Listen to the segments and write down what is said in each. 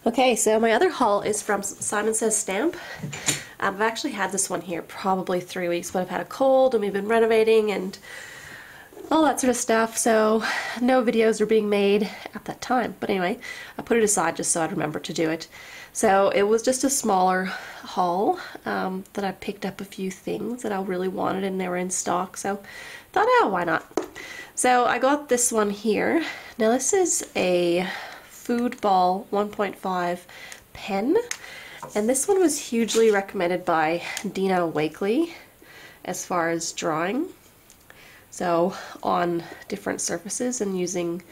Okay, so my other haul is from Simon Says Stamp. I've actually had this one here probably 3 weeks, but I've had a cold and we've been renovating and all that sort of stuff, so no videos were being made at that time. But anyway, I put it aside just so I'd remember to do it. So it was just a smaller haul that I picked up a few things that I really wanted and they were in stock, so I thought, oh, why not? So I got this one here. Now this is a Food Ball 1.5 pen, and this one was hugely recommended by Dina Wakely as far as drawing, so on different surfaces and using,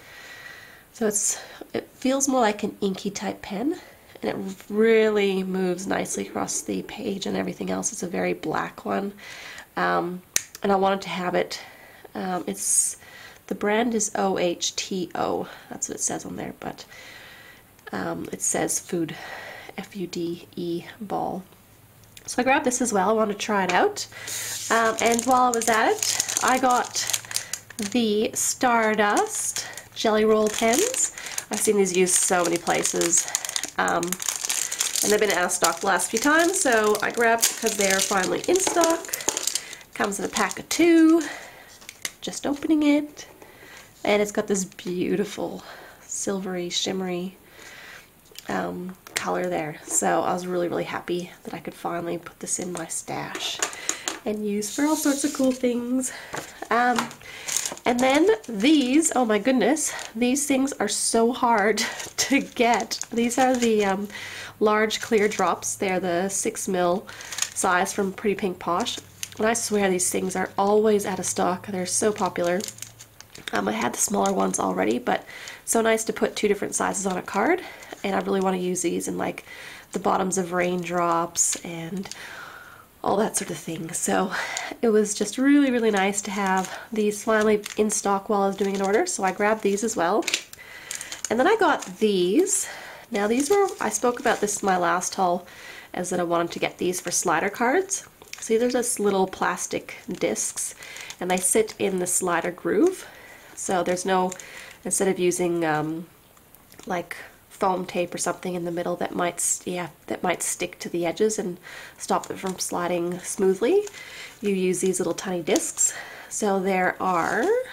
so it feels more like an inky type pen, and it really moves nicely across the page and everything else. It's a very black one, and I wanted to have it, the brand is OHTO, that's what it says on there, but it says Food, F-U-D-E ball. So I grabbed this as well. I wanted to try it out. And while I was at it, I got the Stardust Jelly Roll pens. I've seen these used so many places. And they've been out of stock the last few times, so I grabbed because they are finally in stock. Comes in a pack of 2. Just opening it. And it's got this beautiful silvery, shimmery color there. So I was really happy that I could finally put this in my stash and use for all sorts of cool things. And then these, oh my goodness, these things are so hard to get. These are the large clear drops. They're the 6mm size from Pretty Pink Posh. And I swear these things are always out of stock. They're so popular. I had the smaller ones already, but so nice to put 2 different sizes on a card, and I really want to use these in like the bottoms of raindrops and all that sort of thing. So it was just really nice to have these finally in stock while I was doing an order, so I grabbed these as well. And then I got these. Now these were, I spoke about this in my last haul, as that I wanted to get these for slider cards. See, there's just little plastic discs, and they sit in the slider groove. So there's no, instead of using like foam tape or something in the middle that might stick to the edges and stop it from sliding smoothly, you use these little tiny discs. So there are, I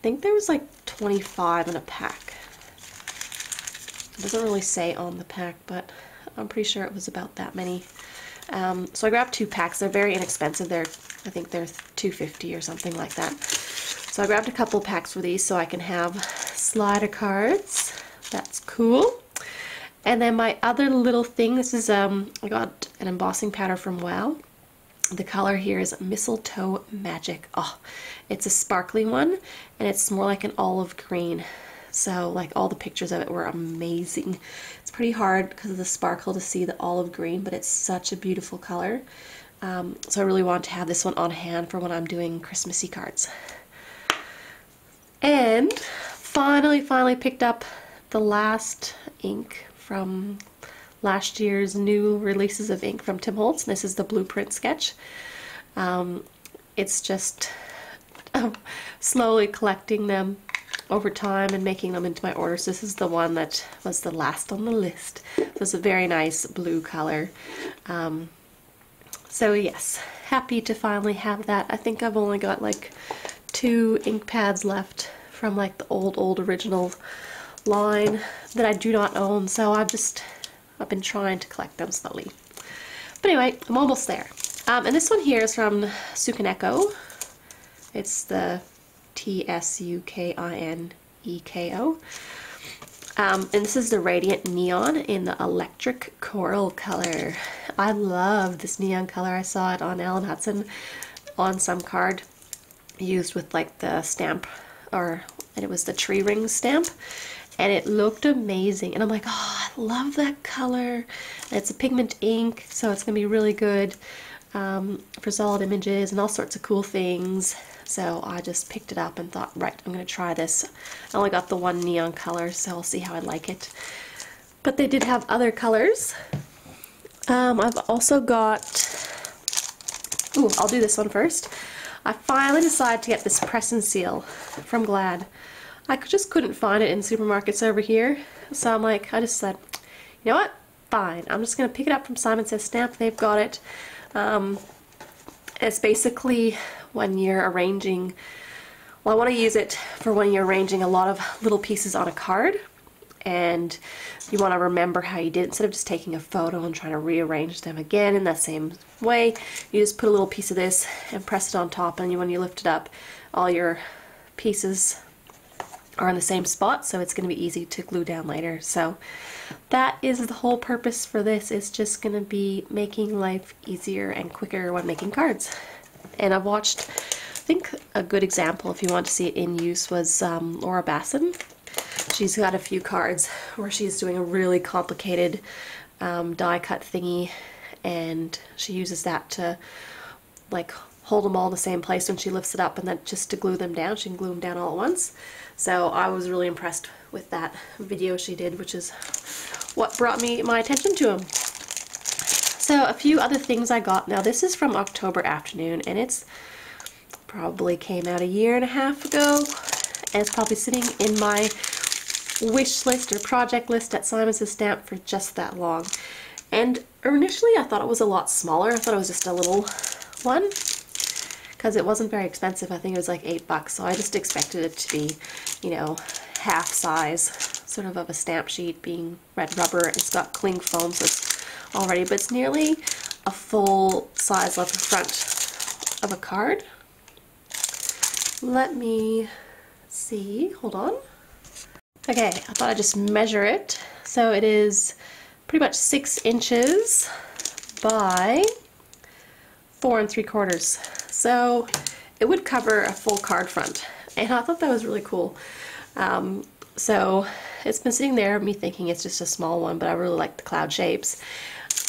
think there was like 25 in a pack. It doesn't really say on the pack, but I'm pretty sure it was about that many. So I grabbed 2 packs. They're very inexpensive. I think they're $2.50 or something like that. So I grabbed a couple packs for these so I can have slider cards. That's cool. And then my other little thing, this is, I got an embossing powder from Wow. The color here is Mistletoe Magic. Oh, it's a sparkly one, and it's more like an olive green. So like all the pictures of it were amazing. It's pretty hard because of the sparkle to see the olive green, but it's such a beautiful color. So I really want to have this one on hand for when I'm doing Christmassy cards. And finally picked up the last ink from last year's new releases of ink from Tim Holtz. This is the Blueprint Sketch. It's just slowly collecting them over time and making them into my orders. This is the one that was the last on the list. So it's a very nice blue color. So yes, happy to finally have that. I think I've only got like 2 ink pads left from like the old original line that I do not own, so I've been trying to collect them slowly. But anyway, I'm almost there. And this one here is from Sukaneko. It's the Tsukineko. And this is the Radiant Neon in the Electric Coral color. I love this neon color. I saw it on Ellen Hudson on some card used with like the stamp, and it was the tree ring stamp, and it looked amazing. And I'm like, oh, I love that color. And it's a pigment ink, so it's gonna be really good for solid images and all sorts of cool things. So I just picked it up and thought, right, I'm going to try this. I only got the one neon color, so I'll see how I like it. But they did have other colors. I've also got, I'll do this one first. I finally decided to get this press and seal from Glad. just couldn't find it in supermarkets over here. So I'm like, I just said, you know what? Fine. I'm just going to pick it up from Simon Says Stamp. They've got it. It's basically when you're arranging, well, I want to use it for when you're arranging a lot of little pieces on a card and you want to remember how you did, instead of just taking a photo and trying to rearrange them again in that same way. You just put a little piece of this and press it on top, and when you lift it up, all your pieces are in the same spot, so it's going to be easy to glue down later. So that is the whole purpose for this. It's just going to be making life easier and quicker when making cards. And I've watched, I think a good example if you want to see it in use was Laura Basson. She's got a few cards where she's doing a really complicated die cut thingy, and she uses that to like hold them all in the same place when she lifts it up, and then just to glue them down, she can glue them down all at once. So I was really impressed with that video she did, which is what brought my attention to them. So a few other things I got. Now this is from October Afternoon, and it's probably came out a year and a half ago, and it's probably sitting in my wish list or project list at Simon Says Stamp for just that long. And initially I thought it was a lot smaller. I thought it was just a little one because it wasn't very expensive. I think it was like $8, so I just expected it to be, you know, half size sort of a stamp sheet, being red rubber. It's got cling foam, so it's already, but it's nearly a full size left and front of a card. Let me see, hold on. Okay, I thought I'd just measure it. So it is pretty much 6 inches by 4 3/4. So it would cover a full card front, and I thought that was really cool. So it's been sitting there, me thinking it's just a small one, but I really like the cloud shapes.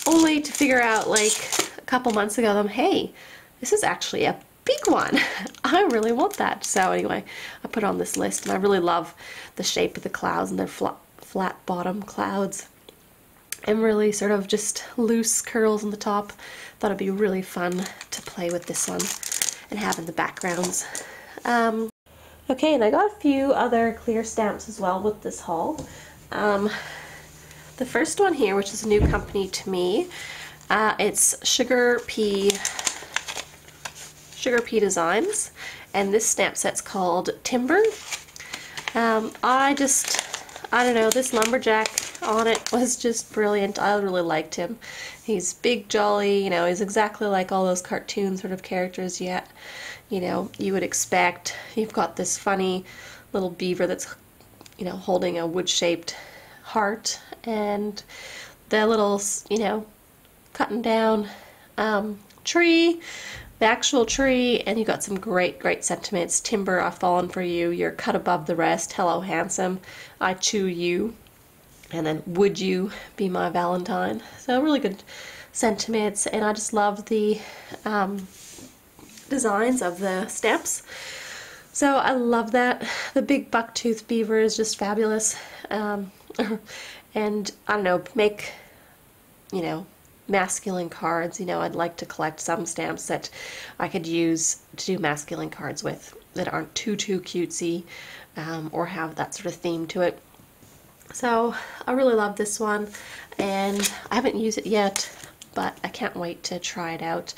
Only to figure out like a couple months ago, hey, this is actually a big one. I really want that. So anyway, I put it on this list, and I really love the shape of the clouds and their flat bottom clouds, and really sort of just loose curls on the top. Thought it'd be really fun to play with this one and have in the backgrounds. Okay, and I got a few other clear stamps as well with this haul. The first one here, which is a new company to me, it's Sugar Pea Designs, and this stamp set's called Timber. I don't know, this lumberjack on it was just brilliant. I really liked him. He's big, jolly, you know, he's exactly like all those cartoon sort of characters yet, you know, you would expect. You've got this funny little beaver that's, you know, holding a wood-shaped heart, and the little, you know, cutting down tree, the actual tree, and you got some great sentiments. Timber, I've fallen for you, you're cut above the rest, hello handsome, I chew you, and then would you be my Valentine. So really good sentiments, and I just love the designs of the stamps. So I love that. The big bucktooth beaver is just fabulous. And I don't know, make, you know, masculine cards. You know, I'd like to collect some stamps that I could use to do masculine cards with that aren't too cutesy, or have that sort of theme to it. So I really love this one, and I haven't used it yet, but I can't wait to try it out.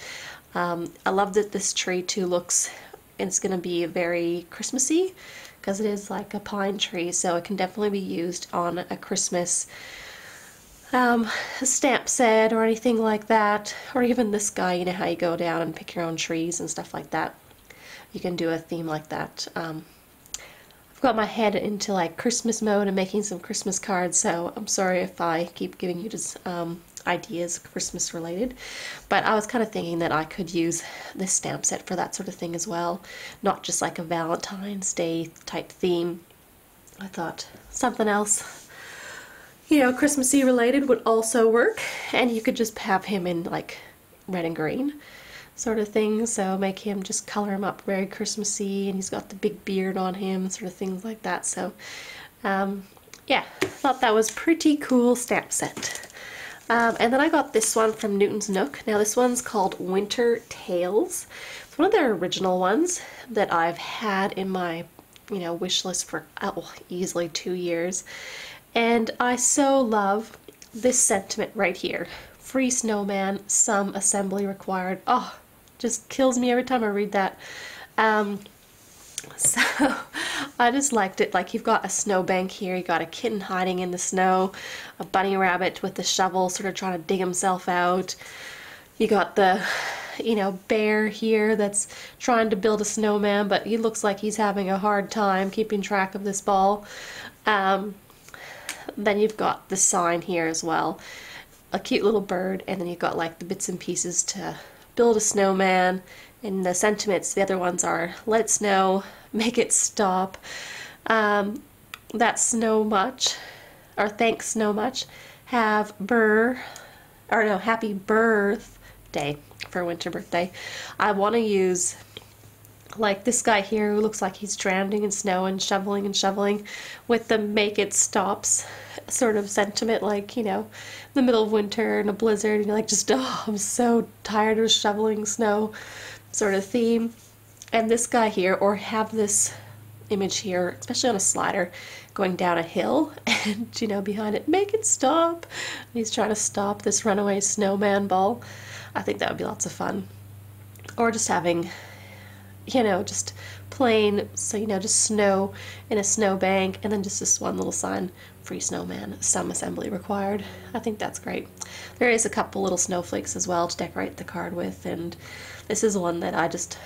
I love that this tree too looks, it's going to be very Christmassy because it is like a pine tree, so it can definitely be used on a Christmas stamp set or anything like that, or even this guy, you know how you go down and pick your own trees and stuff like that. You can do a theme like that. I've got my head into like Christmas mode and making some Christmas cards, so I'm sorry if I keep giving you just ideas Christmas related, but I was kind of thinking that I could use this stamp set for that sort of thing as well, not just like a Valentine's Day type theme. I thought something else, you know, Christmassy related would also work, and you could just have him in like red and green sort of thing, so make him, just color him up very Christmassy, and he's got the big beard on him, sort of things like that. So yeah, I thought that was pretty cool stamp set. And then I got this one from Newton's Nook. Now this one's called Winter Tales. It's one of their original ones that I've had in my you know, wish list for easily 2 years. And I so love this sentiment right here. Free snowman, some assembly required. Oh, just kills me every time I read that. So I just liked it. Like, you've got a snowbank here, you got a kitten hiding in the snow, a bunny rabbit with the shovel sort of trying to dig himself out. You got the, you know, bear here that's trying to build a snowman, but he looks like he's having a hard time keeping track of this ball. Then you've got the sign here as well, a cute little bird, and then you've got like the bits and pieces to build a snowman. And the sentiments, the other ones are let it snow, make it stop, that's snow much, or thanks snow much, happy birthday for winter birthday. I want to use like this guy here who looks like he's drowning in snow and shoveling with the make it stops sort of sentiment, like, you know, in the middle of winter and a blizzard and you're like, just, oh, I'm so tired of shoveling snow sort of theme. And this guy here, or have this image here, especially on a slider going down a hill, and you know, behind it, make it stop, and he's trying to stop this runaway snowman ball. I think that would be lots of fun. Or just having, you know, just plain, so you know, just snow in a snowbank, and then just this one little sign, free snowman, some assembly required. I think that's great. There is a couple little snowflakes as well to decorate the card with, and this is one that I just,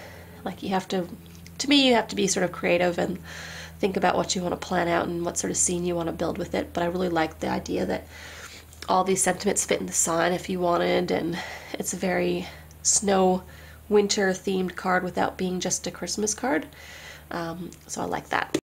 like, you have to me, you have to be sort of creative and think about what you want to plan out and what sort of scene you want to build with it. But I really like the idea that all these sentiments fit in the sign if you wanted, and it's a very snow winter themed card without being just a Christmas card. So I like that.